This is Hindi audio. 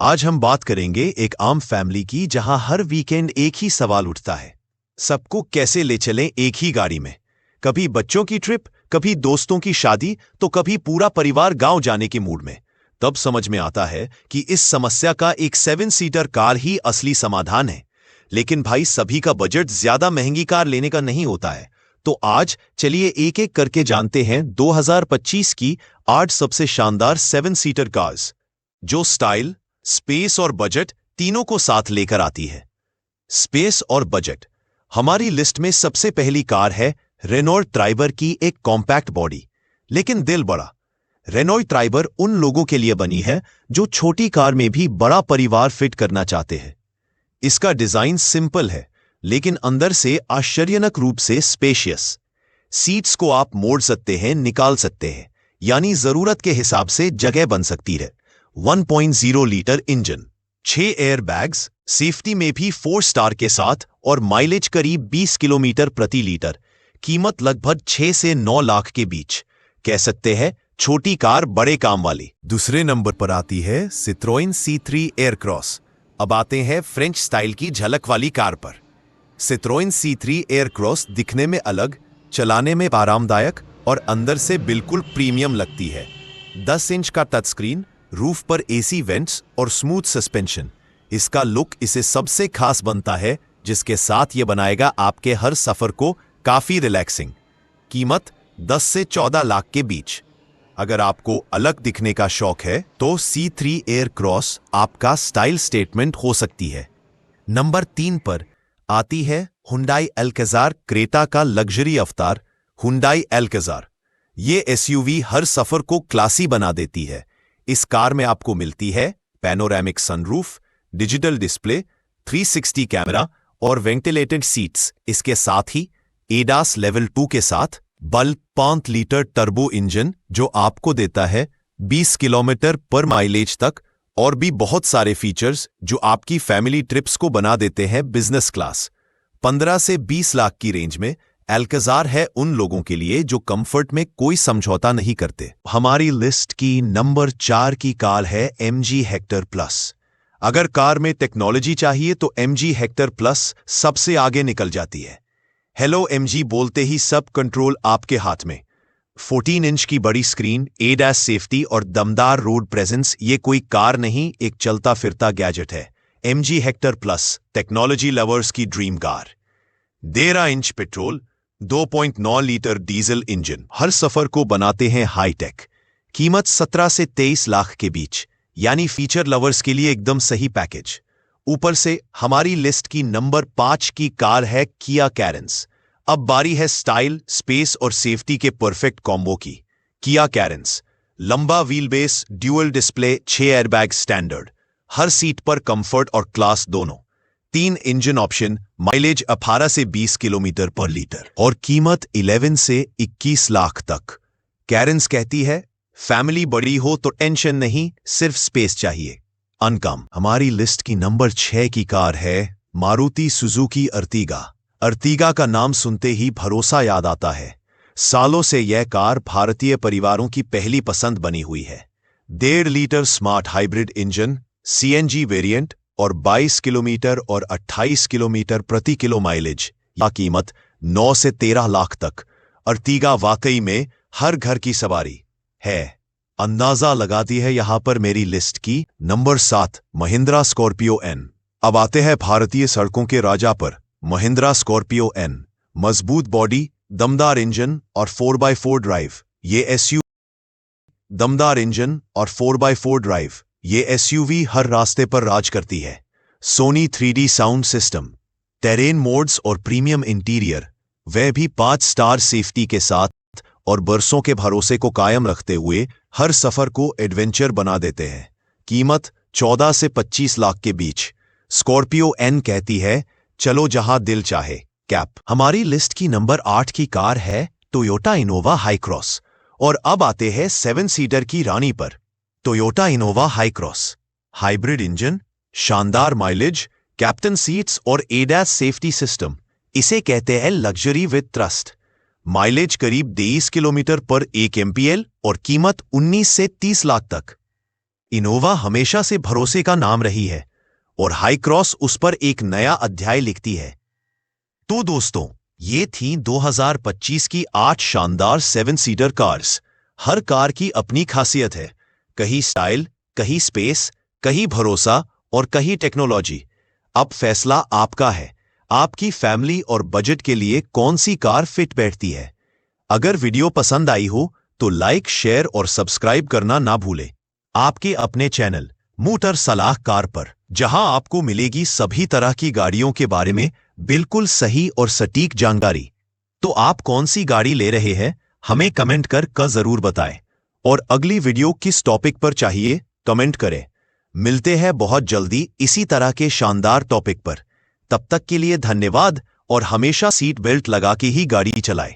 आज हम बात करेंगे एक आम फैमिली की जहां हर वीकेंड एक ही सवाल उठता है। सबको कैसे ले चलें एक ही गाड़ी में? कभी बच्चों की ट्रिप, कभी दोस्तों की शादी, तो कभी पूरा परिवार गांव जाने के मूड में। तब समझ में आता है कि इस समस्या का एक 7 सीटर कार ही असली समाधान है। लेकिन भाई, सभी का बजट ज्यादा महंगी कार लेने का नहीं होता है। तो आज चलिए एक एक करके जानते हैं 2025 की 8 सबसे शानदार 7 सीटर कार्स, जो स्टाइल, स्पेस और बजट तीनों को साथ लेकर आती है। स्पेस और बजट। हमारी लिस्ट में सबसे पहली कार है रेनॉल्ट ट्राइबर की एक कॉम्पैक्ट बॉडी, लेकिन दिल बड़ा। रेनॉल्ट ट्राइबर उन लोगों के लिए बनी है जो छोटी कार में भी बड़ा परिवार फिट करना चाहते हैं। इसका डिजाइन सिंपल है, लेकिन अंदर से आश्चर्यजनक रूप से स्पेशियस। सीट्स को आप मोड़ सकते हैं, निकाल सकते हैं, यानी जरूरत के हिसाब से जगह बन सकती है। 1.0 litre engine, 6 air bags, safety में भी 4 स्टार के साथ, और माइलेज करीब 20 किलोमीटर प्रति लीटर। कीमत लगभग 6 से 9 लाख के बीच। कह सकते हैं छोटी कार बड़े काम वाली। दूसरे नंबर पर आती है सिट्रोइन C3 एयरक्रॉस। अब आते हैं फ्रेंच स्टाइल की झलक वाली कार पर। सिट्रोइन C3 एयरक्रॉस दिखने में अलग, चलाने में आरामदायक और अंदर से बिल्कुल प्रीमियम लगती है। 10 इंच का टच स्क्रीन, रूफ पर एसी वेंट्स और स्मूथ सस्पेंशन। इसका लुक इसे सबसे खास बनता है, जिसके साथ यह बनाएगा आपके हर सफर को काफी रिलैक्सिंग। कीमत 10 से 14 लाख के बीच। अगर आपको अलग दिखने का शौक है तो C3 एयरक्रॉस आपका स्टाइल स्टेटमेंट हो सकती है। नंबर 3 पर आती है हुंडई अल्काज़ार क्रेटा का लग्जरी अवतार, हुंडई अल्काज़ार। ये एसयूवी हर सफर को क्लासी बना देती है। इस कार में आपको मिलती है panoramic sunroof, digital display, 360 camera और वेंटिलेटेड सीट्स। इसके साथ ही एडास लेवल 2 के साथ बल 5 लीटर टर्बो इंजन, जो आपको देता है 20 किलोमीटर पर माइलेज तक, और भी बहुत सारे फीचर्स जो आपकी फैमिली ट्रिप्स को बना देते हैं बिजनेस क्लास। 15 से 20 लाख की रेंज में अल्काज़ार है उन लोगों के लिए जो कंफर्ट में कोई समझौता नहीं करते। हमारी लिस्ट की नंबर 4 की कार है MG हेक्टर प्लस। अगर कार में टेक्नोलॉजी चाहिए तो MG हेक्टर प्लस सबसे आगे निकल जाती है। हेलो MG बोलते ही सब कंट्रोल आपके हाथ में। 14 इंच की बड़ी स्क्रीन, ADAS सेफ्टी और दमदार रोड प्रेजेंस। ये कोई कार नहीं, एक चलता फिरता गैजेट है। MG Hector plus technology lovers की dream car. 13 inch petrol, 2.9 litre diesel engine हर सफर को बनाते हैं हाईटेक। कीमत 17 से 23 लाख के बीच, यानी फीचर लवर्स के लिए एकदम सही पैकेज। ऊपर से हमारी लिस्ट की नंबर 5 की कार है किया कैरेंस। अब बारी है स्टाइल, स्पेस और सेफ्टी के परफेक्ट कॉम्बो की। किया कैरेंस, लंबा wheel base, dual display, 6 airbag standard, हर सीट पर कंफर्ट और क्लास दोनों। 3 इंजन ऑप्शन, माइलेज 18 से 20 किलोमीटर पर लीटर, और कीमत 11 से 21 लाख तक। कैरेंस कहती है फैमिली बड़ी हो तो टेंशन नहीं, सिर्फ स्पेस चाहिए। अनकम। हमारी लिस्ट की नंबर 6 की कार है मारुति सुजुकी अर्टिगा। अर्टिगा का नाम सुनते ही भरोसा याद आता है। सालों से यह कार भारतीय परिवारों की पहली पसंद बनी हुई है। 1.5 litre smart hybrid engine, CNG variant और 22 किलोमीटर और 28 किलोमीटर प्रति किलो माइलेज। या कीमत 9 से 13 लाख तक। अर्टिगा वाकई में हर घर की सवारी है। अंदाजा लगाती है यहां पर मेरी लिस्ट की नंबर 7 महिंद्रा स्कॉर्पियो एन। अब आते हैं भारतीय सड़कों के राजा पर, महिंद्रा स्कॉर्पियो एन। मजबूत बॉडी, दमदार इंजन और 4x4 ड्राइव। दमदार इंजन और 4x4 ड्राइव, ये एसयूवी हर रास्ते पर राज करती है। Sony 3D sound system, terrain modes और प्रीमियम इंटीरियर, वह भी 5 स्टार सेफ्टी के साथ, और बरसों के भरोसे को कायम रखते हुए हर सफर को एडवेंचर बना देते हैं। कीमत 14 से 25 लाख के बीच। स्कॉर्पियो एन कहती है चलो जहां दिल चाहे। कैप। हमारी लिस्ट की नंबर 8 की कार है टोयोटा इनोवा हाई क्रॉस। और अब आते हैं 7 सीटर की रानी पर, Toyota Innova high cross. Hybrid engine, शानदार माइलेज, कैप्टन सीट्स और ADAS सेफ्टी सिस्टम। इसे कहते हैं लग्जरी विद ट्रस्ट। माइलेज करीब 23 किलोमीटर पर 1 MPL और कीमत 19 से 30 लाख तक। इनोवा हमेशा से भरोसे का नाम रही है और हाई क्रॉस उस पर एक नया अध्याय लिखती है। तो दोस्तों, ये थी 2025 की 8 शानदार 7 सीटर कार्स। हर कार की अपनी खासियत है, कहीं स्टाइल, कहीं स्पेस, कहीं भरोसा और कहीं टेक्नोलॉजी। अब फैसला आपका है, आपकी फैमिली और बजट के लिए कौन सी कार फिट बैठती है। अगर वीडियो पसंद आई हो तो लाइक, शेयर और सब्सक्राइब करना ना भूलें। आपके अपने चैनल मोटर सलाहकार पर, जहां आपको मिलेगी सभी तरह की गाड़ियों के बारे में बिल्कुल सही और सटीक जानकारी। तो आप कौन सी गाड़ी ले रहे हैं, हमें कमेंट कर जरूर बताएं। और अगली वीडियो किस टॉपिक पर चाहिए, कमेंट करें। मिलते हैं बहुत जल्दी इसी तरह के शानदार टॉपिक पर। तब तक के लिए धन्यवाद और हमेशा सीट बेल्ट लगा के ही गाड़ी चलाएं।